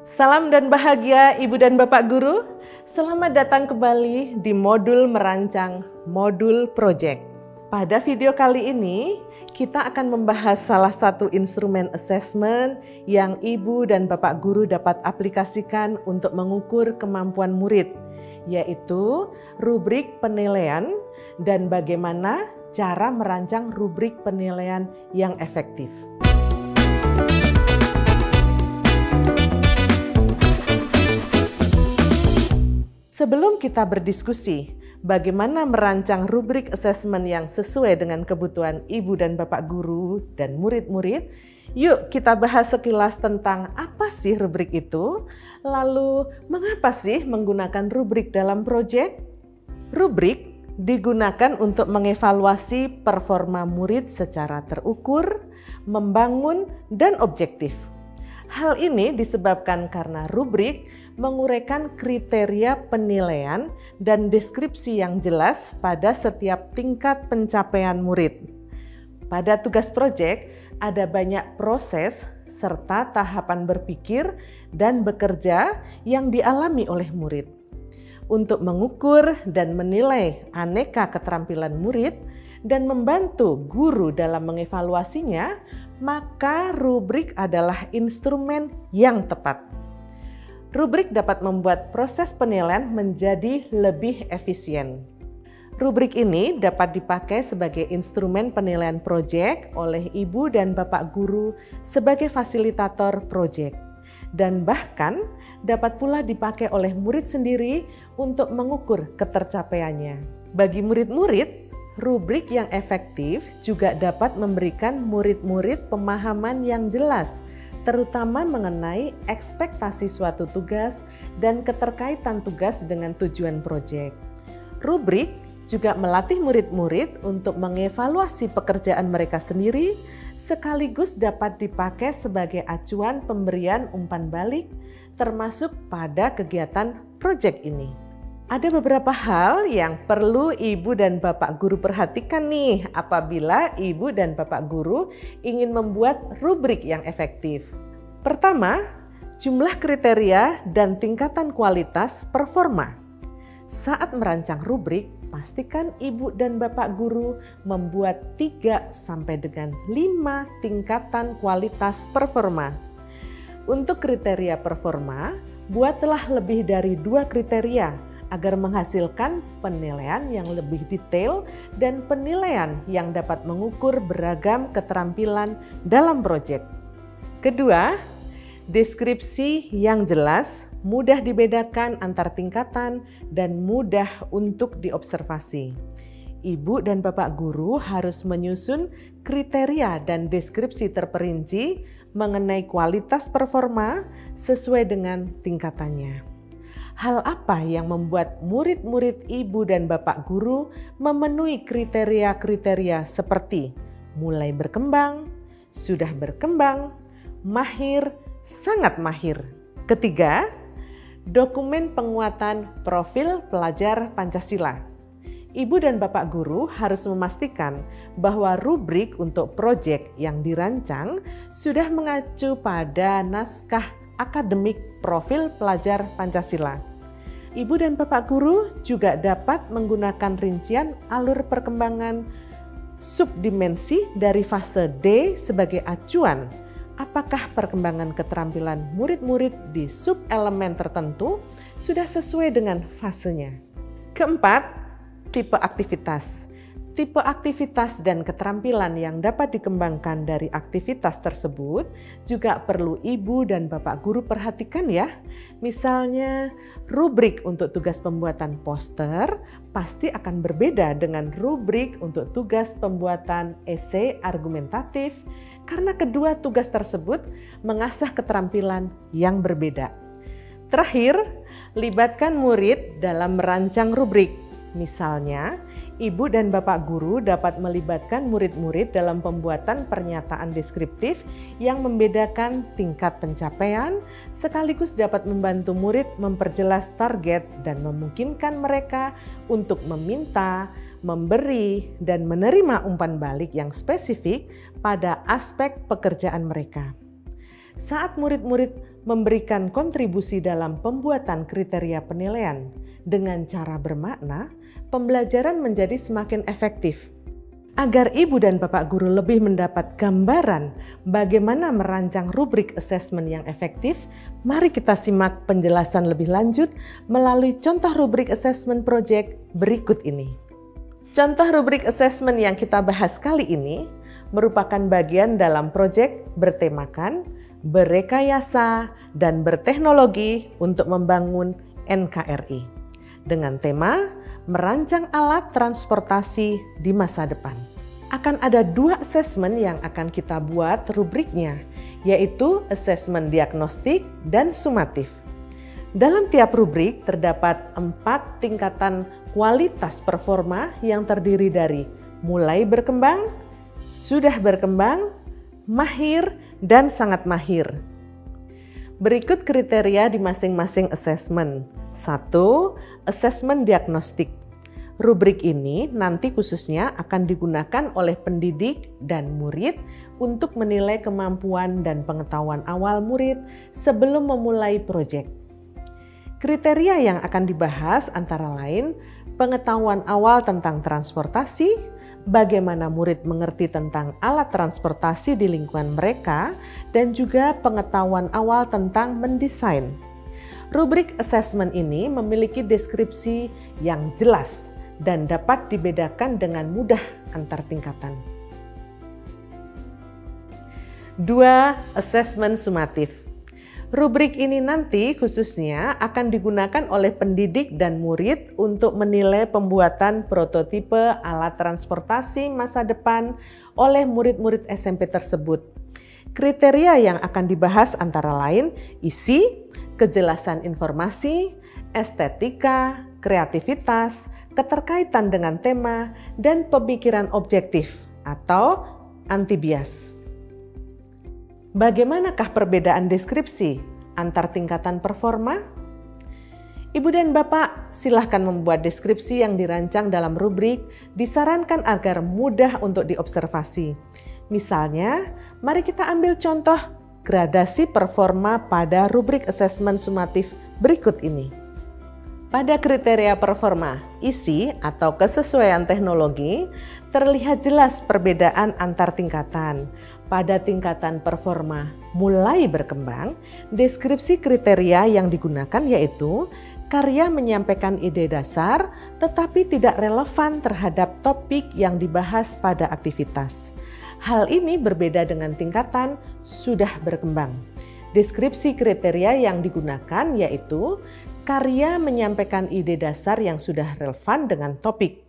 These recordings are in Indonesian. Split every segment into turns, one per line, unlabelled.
Salam dan bahagia Ibu dan Bapak Guru. Selamat datang kembali di modul merancang modul project. Pada video kali ini, kita akan membahas salah satu instrumen assessment yang Ibu dan Bapak Guru dapat aplikasikan untuk mengukur kemampuan murid, yaitu rubrik penilaian dan bagaimana cara merancang rubrik penilaian yang efektif. Sebelum kita berdiskusi bagaimana merancang rubrik assessment yang sesuai dengan kebutuhan Ibu dan Bapak Guru dan murid-murid, yuk kita bahas sekilas tentang apa sih rubrik itu, lalu mengapa sih menggunakan rubrik dalam proyek? Rubrik digunakan untuk mengevaluasi performa murid secara terukur, membangun, dan objektif. Hal ini disebabkan karena rubrik menguraikan kriteria penilaian dan deskripsi yang jelas pada setiap tingkat pencapaian murid. Pada tugas proyek ada banyak proses serta tahapan berpikir dan bekerja yang dialami oleh murid. Untuk mengukur dan menilai aneka keterampilan murid dan membantu guru dalam mengevaluasinya, maka rubrik adalah instrumen yang tepat. Rubrik dapat membuat proses penilaian menjadi lebih efisien. Rubrik ini dapat dipakai sebagai instrumen penilaian proyek oleh Ibu dan Bapak Guru sebagai fasilitator proyek, dan bahkan dapat pula dipakai oleh murid sendiri untuk mengukur ketercapaiannya. Bagi murid-murid, rubrik yang efektif juga dapat memberikan murid-murid pemahaman yang jelas, terutama mengenai ekspektasi suatu tugas dan keterkaitan tugas dengan tujuan proyek. Rubrik juga melatih murid-murid untuk mengevaluasi pekerjaan mereka sendiri, sekaligus dapat dipakai sebagai acuan pemberian umpan balik, termasuk pada kegiatan proyek ini. Ada beberapa hal yang perlu Ibu dan Bapak Guru perhatikan nih apabila Ibu dan Bapak Guru ingin membuat rubrik yang efektif. Pertama, jumlah kriteria dan tingkatan kualitas performa. Saat merancang rubrik, pastikan Ibu dan Bapak Guru membuat 3 sampai dengan 5 tingkatan kualitas performa. Untuk kriteria performa, buatlah lebih dari 2 kriteria agar menghasilkan penilaian yang lebih detail dan penilaian yang dapat mengukur beragam keterampilan dalam proyek. Kedua, deskripsi yang jelas, mudah dibedakan antar tingkatan, dan mudah untuk diobservasi. Ibu dan Bapak Guru harus menyusun kriteria dan deskripsi terperinci mengenai kualitas performa sesuai dengan tingkatannya. Hal apa yang membuat murid-murid Ibu dan Bapak Guru memenuhi kriteria-kriteria seperti mulai berkembang, sudah berkembang, mahir, sangat mahir? Ketiga, dokumen penguatan profil pelajar Pancasila. Ibu dan Bapak Guru harus memastikan bahwa rubrik untuk proyek yang dirancang sudah mengacu pada naskah akademik profil pelajar Pancasila. Ibu dan Bapak Guru juga dapat menggunakan rincian alur perkembangan subdimensi dari fase D sebagai acuan apakah perkembangan keterampilan murid-murid di sub-elemen tertentu sudah sesuai dengan fasenya. Keempat, tipe aktivitas. Tipe aktivitas dan keterampilan yang dapat dikembangkan dari aktivitas tersebut juga perlu Ibu dan Bapak Guru perhatikan ya. Misalnya, rubrik untuk tugas pembuatan poster pasti akan berbeda dengan rubrik untuk tugas pembuatan esai argumentatif karena kedua tugas tersebut mengasah keterampilan yang berbeda. Terakhir, libatkan murid dalam merancang rubrik. Misalnya, ibu dan bapak guru dapat melibatkan murid-murid dalam pembuatan pernyataan deskriptif yang membedakan tingkat pencapaian, sekaligus dapat membantu murid memperjelas target dan memungkinkan mereka untuk meminta, memberi, dan menerima umpan balik yang spesifik pada aspek pekerjaan mereka. Saat murid-murid memberikan kontribusi dalam pembuatan kriteria penilaian dengan cara bermakna, pembelajaran menjadi semakin efektif. Agar ibu dan bapak guru lebih mendapat gambaran bagaimana merancang rubrik assessment yang efektif, mari kita simak penjelasan lebih lanjut melalui contoh rubrik assessment project berikut ini. Contoh rubrik assessment yang kita bahas kali ini merupakan bagian dalam proyek bertemakan berekayasa dan berteknologi untuk membangun NKRI dengan tema merancang alat transportasi di masa depan. Akan ada 2 asesmen yang akan kita buat rubriknya, yaitu asesmen diagnostik dan sumatif. Dalam tiap rubrik terdapat 4 tingkatan kualitas performa yang terdiri dari mulai berkembang, sudah berkembang, mahir, dan sangat mahir. Berikut kriteria di masing-masing asesmen. 1. Asesmen diagnostik. Rubrik ini nanti khususnya akan digunakan oleh pendidik dan murid untuk menilai kemampuan dan pengetahuan awal murid sebelum memulai proyek. Kriteria yang akan dibahas antara lain pengetahuan awal tentang transportasi, bagaimana murid mengerti tentang alat transportasi di lingkungan mereka, dan juga pengetahuan awal tentang mendesain. Rubrik assessment ini memiliki deskripsi yang jelas dan dapat dibedakan dengan mudah antar tingkatan. 2. Assessment sumatif. Rubrik ini nanti khususnya akan digunakan oleh pendidik dan murid untuk menilai pembuatan prototipe alat transportasi masa depan oleh murid-murid SMP tersebut. Kriteria yang akan dibahas antara lain isi, kejelasan informasi, estetika, kreativitas, keterkaitan dengan tema, dan pemikiran objektif atau anti bias. Bagaimanakah perbedaan deskripsi antar tingkatan performa? Ibu dan Bapak silahkan membuat deskripsi yang dirancang dalam rubrik, disarankan agar mudah untuk diobservasi. Misalnya, mari kita ambil contoh gradasi performa pada rubrik asesmen sumatif berikut ini. Pada kriteria performa isi atau kesesuaian teknologi, terlihat jelas perbedaan antar tingkatan. Pada tingkatan performa mulai berkembang, deskripsi kriteria yang digunakan yaitu karya menyampaikan ide dasar tetapi tidak relevan terhadap topik yang dibahas pada aktivitas. Hal ini berbeda dengan tingkatan sudah berkembang. Deskripsi kriteria yang digunakan yaitu karya menyampaikan ide dasar yang sudah relevan dengan topik.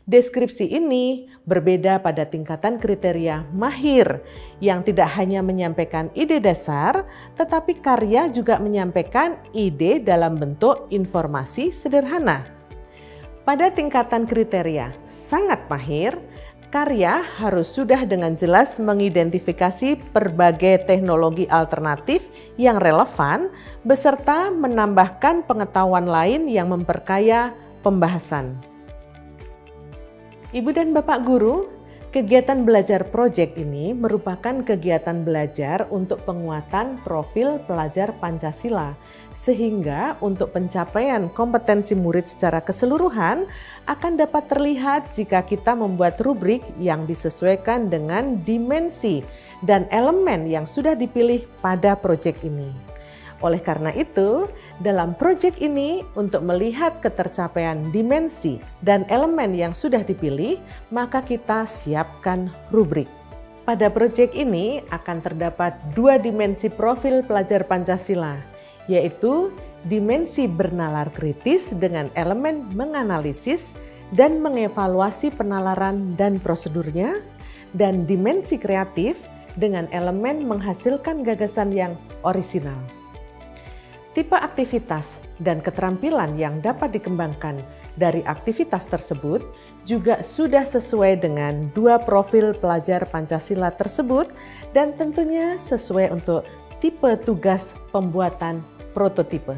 Deskripsi ini berbeda pada tingkatan kriteria mahir yang tidak hanya menyampaikan ide dasar, tetapi karya juga menyampaikan ide dalam bentuk informasi sederhana. Pada tingkatan kriteria sangat mahir, karya harus sudah dengan jelas mengidentifikasi berbagai teknologi alternatif yang relevan beserta menambahkan pengetahuan lain yang memperkaya pembahasan. Ibu dan Bapak Guru, kegiatan belajar proyek ini merupakan kegiatan belajar untuk penguatan profil pelajar Pancasila, sehingga untuk pencapaian kompetensi murid secara keseluruhan akan dapat terlihat jika kita membuat rubrik yang disesuaikan dengan dimensi dan elemen yang sudah dipilih pada proyek ini. Oleh karena itu, dalam proyek ini untuk melihat ketercapaian dimensi dan elemen yang sudah dipilih, maka kita siapkan rubrik. Pada proyek ini akan terdapat 2 dimensi profil pelajar Pancasila, yaitu dimensi bernalar kritis dengan elemen menganalisis dan mengevaluasi penalaran dan prosedurnya, dan dimensi kreatif dengan elemen menghasilkan gagasan yang orisinal. Tipe aktivitas dan keterampilan yang dapat dikembangkan dari aktivitas tersebut juga sudah sesuai dengan 2 profil pelajar Pancasila tersebut dan tentunya sesuai untuk tipe tugas pembuatan prototipe.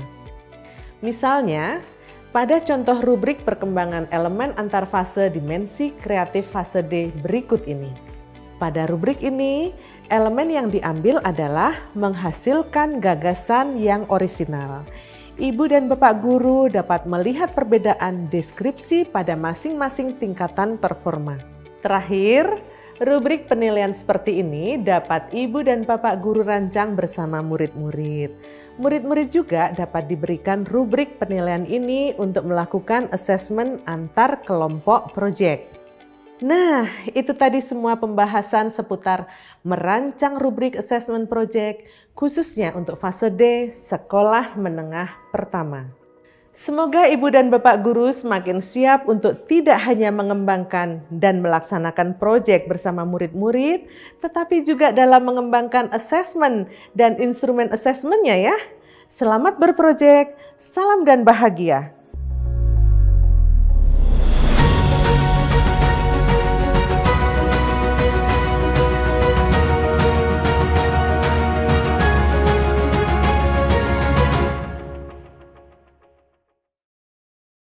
Misalnya, pada contoh rubrik perkembangan elemen antar fase dimensi kreatif fase D berikut ini. Pada rubrik ini, elemen yang diambil adalah menghasilkan gagasan yang orisinal. Ibu dan Bapak guru dapat melihat perbedaan deskripsi pada masing-masing tingkatan performa. Terakhir, rubrik penilaian seperti ini dapat Ibu dan Bapak guru rancang bersama murid-murid. Murid-murid juga dapat diberikan rubrik penilaian ini untuk melakukan asesmen antar kelompok proyek. Nah, itu tadi semua pembahasan seputar merancang rubrik assessment project, khususnya untuk fase D, sekolah menengah pertama. Semoga Ibu dan Bapak guru semakin siap untuk tidak hanya mengembangkan dan melaksanakan proyek bersama murid-murid, tetapi juga dalam mengembangkan assessment dan instrumen assessment-nya ya. Selamat berprojek, salam dan bahagia.